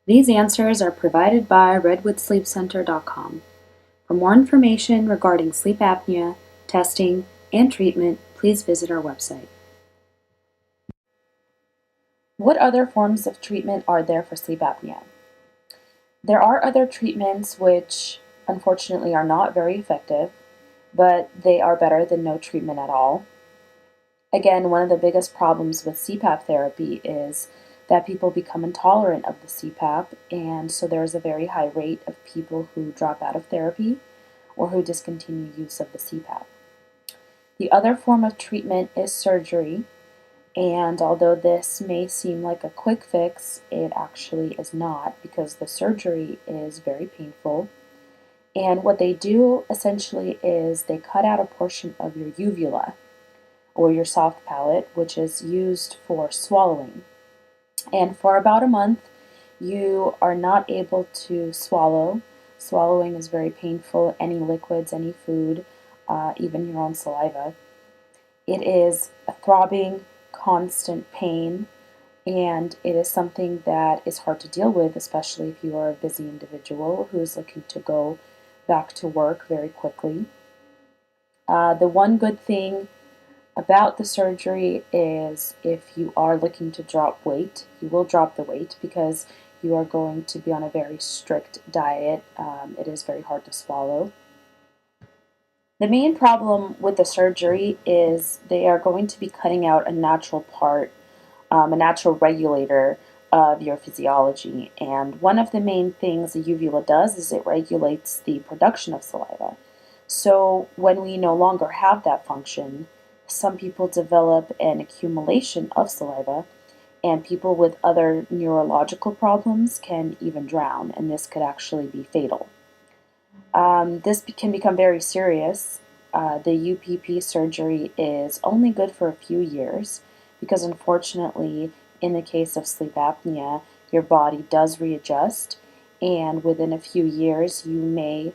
These answers are provided by RedwoodSleepCenter.com. For more information regarding sleep apnea, testing, and treatment, please visit our website. What other forms of treatment are there for sleep apnea? There are other treatments which unfortunately are not very effective, but they are better than no treatment at all. Again, one of the biggest problems with CPAP therapy is that people become intolerant of the CPAP, and so there's a very high rate of people who drop out of therapy or who discontinue use of the CPAP. The other form of treatment is surgery, and although this may seem like a quick fix, it actually is not because the surgery is very painful. And what they do essentially is they cut out a portion of your uvula or your soft palate, which is used for swallowing. And for about a month, you are not able to swallow. Swallowing is very painful, any liquids, any food, even your own saliva. It is a throbbing, constant pain, and it is something that is hard to deal with, especially if you are a busy individual who is looking to go back to work very quickly. The one good thing about the surgery is if you are looking to drop weight, you will drop the weight because you are going to be on a very strict diet. It is very hard to swallow. The main problem with the surgery is they are going to be cutting out a natural part, a natural regulator of your physiology. And one of the main things the uvula does is it regulates the production of saliva. So when we no longer have that function, some people develop an accumulation of saliva, and people with other neurological problems can even drown, and this could actually be fatal. This can become very serious. The UPP surgery is only good for a few years because, unfortunately, in the case of sleep apnea, your body does readjust, and within a few years, you may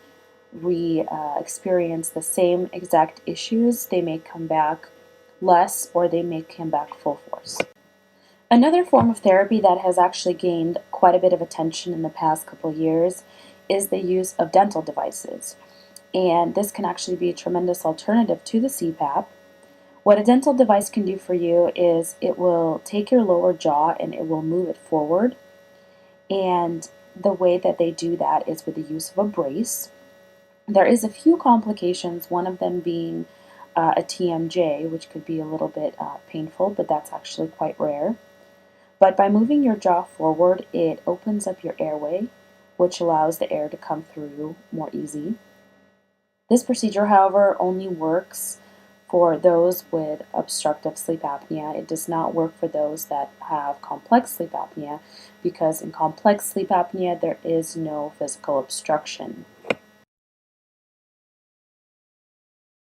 experience the same exact issues. They may come back less, or they may come back full force. Another form of therapy that has actually gained quite a bit of attention in the past couple years is the use of dental devices. And this can actually be a tremendous alternative to the CPAP. What a dental device can do for you is it will take your lower jaw and it will move it forward. And the way that they do that is with the use of a brace. There is a few complications, one of them being a TMJ, which could be a little bit painful, but that's actually quite rare. But by moving your jaw forward, it opens up your airway, which allows the air to come through more easy. This procedure, however, only works for those with obstructive sleep apnea. It does not work for those that have complex sleep apnea because in complex sleep apnea there is no physical obstruction.